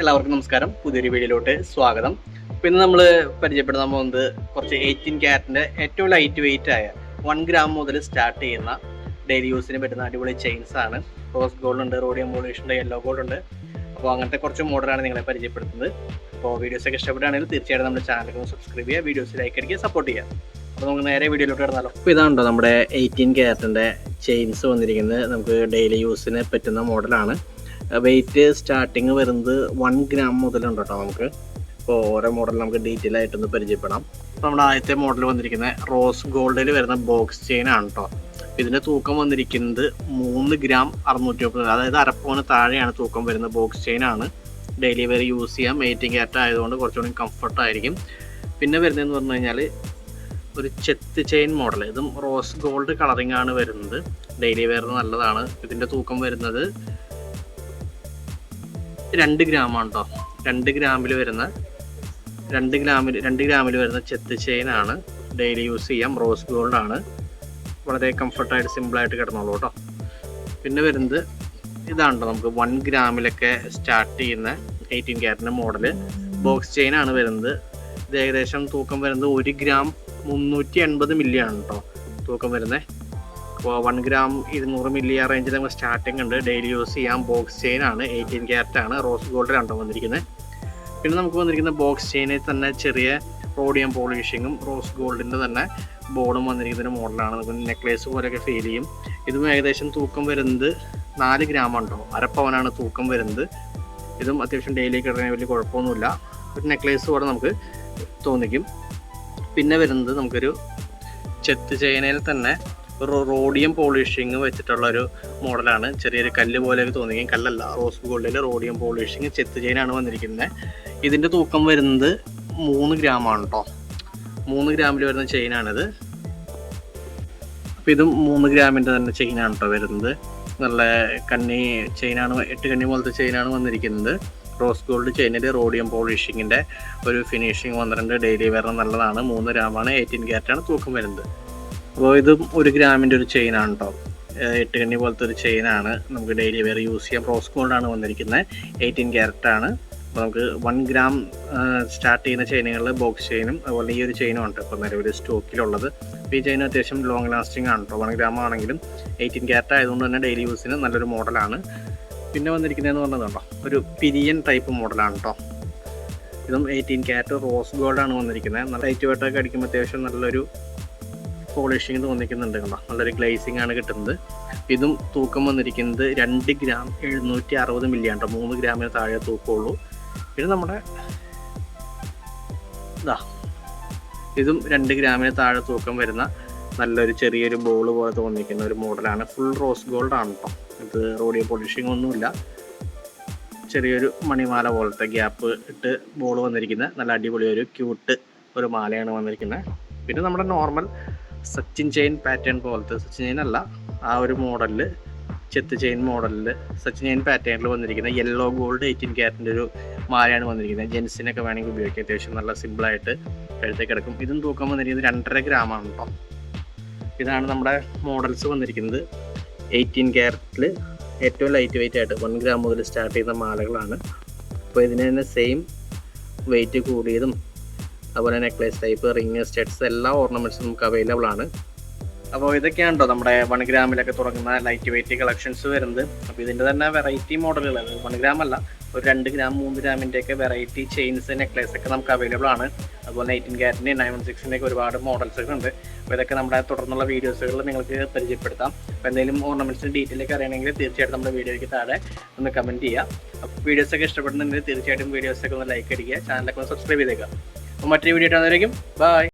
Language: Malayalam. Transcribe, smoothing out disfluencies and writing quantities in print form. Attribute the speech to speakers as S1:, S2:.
S1: എല്ലാവർക്കും നമസ്കാരം. പുതിയൊരു വീഡിയോയിലോട്ട് സ്വാഗതം. അപ്പോൾ ഇന്ന് നമ്മൾ പരിചയപ്പെടുത്താൻ പോകുന്നത് കുറച്ച് 18 ക്യാരറ്റിൻ്റെ ഏറ്റവും ലൈറ്റ് വെയിറ്റ് ആയ 1 ഗ്രാം മുതൽ സ്റ്റാർട്ട് ചെയ്യുന്ന ഡെയിലി യൂസിന് പറ്റുന്ന അടിപൊളി ചെയിൻസ് ആണ്. റോസ് ഗോൾഡ് ഉണ്ട്, റോഡിയം പോളിഷ് ഉണ്ട്, യെല്ലോ ഗോൾഡ് ഉണ്ട്. അപ്പോൾ അങ്ങനത്തെ കുറച്ച് മോഡലാണ് നിങ്ങളെ പരിചയപ്പെടുത്തുന്നത്. അപ്പോൾ വീഡിയോസൊക്കെ ഇഷ്ടപ്പെടുകയാണെങ്കിൽ തീർച്ചയായിട്ടും നമ്മുടെ ചാനലൊക്കെ ഒന്ന് സബ്സ്ക്രൈബ് ചെയ്യുക, വീഡിയോസ് ലൈക്ക് അടിക്കുക, സപ്പോർട്ട് ചെയ്യുക. അപ്പോൾ നമുക്ക് നേരെ വീഡിയോയിലോട്ട് കിടന്നാലോ. അപ്പോൾ ഇതാണോ നമ്മുടെ 18 ക്യാരറ്റിൻ്റെ ചെയിൻസ് വന്നിരിക്കുന്നത്. നമുക്ക് ഡെയിലി യൂസിന് പറ്റുന്ന മോഡലാണ്. വെയിറ്റ് സ്റ്റാർട്ടിങ് വരുന്നത് 1 ഗ്രാം മുതലുണ്ട് കേട്ടോ. നമുക്ക് ഇപ്പോൾ ഓരോ മോഡൽ നമുക്ക് ഡീറ്റെയിൽ ആയിട്ടൊന്ന് പരിചയപ്പെടാം. അപ്പോൾ നമ്മുടെ ആദ്യത്തെ മോഡൽ വന്നിരിക്കുന്നത് റോസ് ഗോൾഡിൽ വരുന്ന ബോക്സ് ചെയിൻ ആണ് കേട്ടോ. ഇതിൻ്റെ തൂക്കം വന്നിരിക്കുന്നത് 3 ഗ്രാം 630, അതായത് അരപ്പവന് താഴെയാണ് തൂക്കം വരുന്ന ബോക്സ് ചെയിൻ ആണ്. ഡെയിലി വെയർ യൂസ് ചെയ്യാം. 18 ക്യാരറ്റ് ആയതുകൊണ്ട് കുറച്ചുകൂടി കംഫർട്ടായിരിക്കും. പിന്നെ വരുന്നതെന്ന് പറഞ്ഞു കഴിഞ്ഞാൽ ഒരു ചെത്ത് ചെയിൻ മോഡൽ. ഇതും റോസ് ഗോൾഡ് കളറിംഗ് ആണ് വരുന്നത്. ഡെയിലി വെയർ നല്ലതാണ്. ഇതിൻ്റെ തൂക്കം വരുന്നത് 2 ഗ്രാമാണ് കേട്ടോ. 2 ഗ്രാമിൽ വരുന്ന ചെത്ത് ചെയിൻ ആണ്. ഡെയിലി യൂസ് ചെയ്യാം. റോസ് ഗോൾഡ് ആണ്. വളരെ കംഫർട്ടായിട്ട് സിമ്പിളായിട്ട് കിടന്നോളൂ കേട്ടോ. പിന്നെ വരുന്നത് ഇതാണ് നമുക്ക് 1 ഗ്രാമിലൊക്കെ സ്റ്റാർട്ട് ചെയ്യുന്ന 18 ക്യാരറ്റിൻ്റെ മോഡല് ബോക്സ് ചെയിൻ ആണ് വരുന്നത്. ഇത് ഏകദേശം തൂക്കം വരുന്നത് 1 ഗ്രാം 380 മില്ലി ആണ് കേട്ടോ തൂക്കം വരുന്നത്. അപ്പോൾ 1 ഗ്രാം 200 മില്ലി ആ റേഞ്ചിൽ നമുക്ക് സ്റ്റാർട്ടിങ് ഉണ്ട്. ഡെയിലി യൂസ് ചെയ്യാം. ബോക്സ് ചെയിൻ ആണ്. 18 ക്യാരറ്റ് ആണ്. റോസ് ഗോൾഡ് രണ്ടോ വന്നിരിക്കുന്നത്. പിന്നെ നമുക്ക് വന്നിരിക്കുന്ന ബോക്സ് ചെയിനിൽ തന്നെ ചെറിയ റോഡിയം പോളിഷിങ്ങും റോസ് ഗോൾഡിൻ്റെ തന്നെ ബോർഡും വന്നിരിക്കുന്ന മോഡലാണ്. നമുക്ക് നെക്ലേസ് പോലെയൊക്കെ ഫീൽ ചെയ്യും. ഇതും ഏകദേശം തൂക്കം വരുന്നത് 4 ഗ്രാമാണ് കേട്ടോ. അരപ്പവനാണ് തൂക്കം വരുന്നത്. ഇതും അത്യാവശ്യം ഡെയിലി കിടക്കാൻ വലിയ കുഴപ്പമൊന്നുമില്ല. ഒരു നെക്ലേസ് പോലെ നമുക്ക് തോന്നിക്കും. പിന്നെ വരുന്നത് നമുക്കൊരു ചെത്ത് ചെയിനിൽ തന്നെ ഒരു റോഡിയം പോളിഷിങ് വെച്ചിട്ടുള്ളൊരു മോഡലാണ്. ചെറിയൊരു കല്ല് പോലെയൊക്കെ തോന്നിക്കും. കല്ലല്ല, റോസ് ഗോൾഡിൽ റോഡിയം പോളിഷിങ് ചെത്ത് ചെയിനാണ് വന്നിരിക്കുന്നത്. ഇതിൻ്റെ തൂക്കം വരുന്നത് 3 ഗ്രാമാണ് കേട്ടോ. 3 ഗ്രാമിൽ വരുന്ന ചെയിനാണിത്. അപ്പോൾ ഇതും 3 ഗ്രാമിൻ്റെ തന്നെ ചെയിനാണ് കേട്ടോ വരുന്നത്. നല്ല കന്നി ചെയിനാണ്, 8 കന്നി പോലത്തെ ചെയിനാണ് വന്നിരിക്കുന്നത്. റോസ് ഗോൾഡ് ചെയിനിൽ റോഡിയം പോളിഷിങ്ങിൻ്റെ ഒരു ഫിനിഷിങ് വന്നിട്ടുണ്ട്. ഡെയിലി വെയർ നല്ലതാണ്. 3 ഗ്രാമാണ്. 18 ക്യാരറ്റാണ് തൂക്കം വരുന്നത്. അപ്പോൾ ഇതും 1 ഗ്രാമിൻ്റെ ഒരു ചെയിനാണ് കേട്ടോ. 8 കണ്ണി പോലത്തെ ഒരു ചെയിനാണ്. നമുക്ക് ഡെയിലി വെയർ യൂസ് ചെയ്യാം. റോസ് ഗോൾഡാണ് വന്നിരിക്കുന്നത്. 18 ക്യാരറ്റാണ്. അപ്പോൾ നമുക്ക് 1 ഗ്രാം സ്റ്റാർട്ട് ചെയ്യുന്ന ചെയിനുകളിൽ ബോക്സ് ചെയിനും അതുപോലെ ഈ ഒരു ചെയിനും ഉണ്ട് ഇപ്പോൾ നിലവിൽ സ്റ്റോക്കിലുള്ളത്. അപ്പോൾ ഈ ചെയിൻ അത്യാവശ്യം ലോങ് ലാസ്റ്റിംഗ് ആണ് കേട്ടോ. 1 ഗ്രാം ആണെങ്കിലും 18 ക്യാരറ്റ് ആയതുകൊണ്ട് തന്നെ ഡെയിലി യൂസിന് നല്ലൊരു മോഡലാണ്. പിന്നെ വന്നിരിക്കുന്നതെന്ന് പറഞ്ഞതുണ്ടോ ഒരു പിരിയൻ ടൈപ്പ് മോഡലാണ് കേട്ടോ. ഇതും 18 ക്യാരറ്റ് റോസ് ഗോൾഡാണ് വന്നിരിക്കുന്നത്. നല്ല ലൈറ്റ് വെയിട്ടൊക്കെ അടിക്കുമ്പോൾ അത്യാവശ്യം നല്ലൊരു പോളിഷിങ് തോന്നിക്കുന്നുണ്ട് കേട്ടോ. നല്ലൊരു ഗ്ലേസിംഗ് ആണ് കിട്ടുന്നത്. ഇതും തൂക്കം വന്നിരിക്കുന്നത് 2 ഗ്രാം 760 മില്ലി ആണ് കേട്ടോ. 3 ഗ്രാമിന് താഴെ തൂക്കമുള്ളൂ. പിന്നെ നമ്മുടെ ഇതും 2 ഗ്രാമിന് താഴെ തൂക്കം വരുന്ന നല്ലൊരു ചെറിയൊരു ബോൾ പോലെ തോന്നിക്കുന്ന ഒരു മോഡലാണ്. ഫുൾ റോസ് ഗോൾഡ് ആണ് കേട്ടോ. ഇത് റോഡിയം പോളിഷിംഗ് ഒന്നുമില്ല. ചെറിയൊരു മണിമാല പോലത്തെ ഗ്യാപ്പ് ഇട്ട് ബോൾ വന്നിരിക്കുന്ന നല്ല അടിപൊളി ഒരു ക്യൂട്ട് ഒരു മാലയാണ് വന്നിരിക്കുന്നത്. പിന്നെ നമ്മുടെ നോർമൽ സച്ചിൻ ചെയിൻ പാറ്റേൺ പോലത്തെ, സച്ചിൻ ചെയിൻ അല്ല, ആ ഒരു മോഡലിൽ ചെത്ത് ചെയിൻ മോഡലിൽ സച്ചിൻ ചെയിൻ പാറ്റേണിൽ വന്നിരിക്കുന്ന യെല്ലോ ഗോൾഡ് 18 ക്യാരറ്റിൻ്റെ ഒരു മാലയാണ് വന്നിരിക്കുന്നത്. ജെൻസിനൊക്കെ വേണമെങ്കിൽ ഉപയോഗിക്കാം. അത്യാവശ്യം നല്ല സിമ്പിളായിട്ട് കഴുത്തേക്ക് കിടക്കും. ഇതും തൂക്കം വന്നിരിക്കുന്നത് 2.5 ഗ്രാമാണ് കേട്ടോ. ഇതാണ് നമ്മുടെ മോഡൽസ് വന്നിരിക്കുന്നത്. 18 ക്യാരറ്റിൽ ഏറ്റവും ലൈറ്റ് വെയിറ്റ് ആയിട്ട് 1 ഗ്രാം മുതൽ സ്റ്റാർട്ട് ചെയ്യുന്ന മാലകളാണ്. അപ്പോൾ ഇതിന് തന്നെ സെയിം വെയിറ്റ് കൂടിയതും അതുപോലെ നെക്ലേസ് ടൈപ്പ്, റിങ്, സ്റ്റഡ്സ് എല്ലാ ഓർണമെൻറ്റ്സും നമുക്ക് അവൈലബിൾ ആണ്. അപ്പോൾ ഇതൊക്കെയാണ് കേട്ടോ നമ്മുടെ 1 ഗ്രാമിലൊക്കെ തുടങ്ങുന്ന ലൈറ്റ് വെയിറ്റ് കളക്ഷൻസ് വരുന്നത്. അപ്പോൾ ഇതിൻ്റെ തന്നെ വെറൈറ്റി മോഡലുകൾ, 1 ഗ്രാം അല്ല, ഒരു 2 ഗ്രാം 3 ഗ്രാമിൻ്റെയൊക്കെ വെറൈറ്റി ചെയിൻസ്, നെക്ലേസ് ഒക്കെ നമുക്ക് അവൈലബിൾ ആണ്. അതുപോലെ 18 ക്യാരറ്റിൻ്റെ 916ൻ്റെ ഒരുപാട് മോഡൽസൊക്കെ ഉണ്ട്. അപ്പോൾ ഇതൊക്കെ നമ്മുടെ തുടർന്നുള്ള വീഡിയോസുകളിൽ നിങ്ങൾക്ക് പരിചയപ്പെടുത്താം. അപ്പോൾ എന്തെങ്കിലും ഓർണമെൻറ്റ്സിൻ്റെ ഡീറ്റെയിൽ ഒക്കെ അറിയണമെങ്കിൽ തീർച്ചയായിട്ടും നമ്മുടെ വീഡിയോയ്ക്ക് താഴെ ഒന്ന് കമൻറ്റ് ചെയ്യുക. അപ്പോൾ വീഡിയോസൊക്കെ ഇഷ്ടപ്പെടുന്നുണ്ടെങ്കിൽ തീർച്ചയായിട്ടും വീഡിയോസൊക്കെ ഒന്ന് ലൈക്ക് അടിക്കുക, ചാനലൊക്കെ ഒന്ന് സബ്സ്ക്രൈബ് ചെയ്തേക്കുക. അപ്പോൾ മറ്റൊരു വീഡിയോ ആണെന്നായിരിക്കും. ബൈ.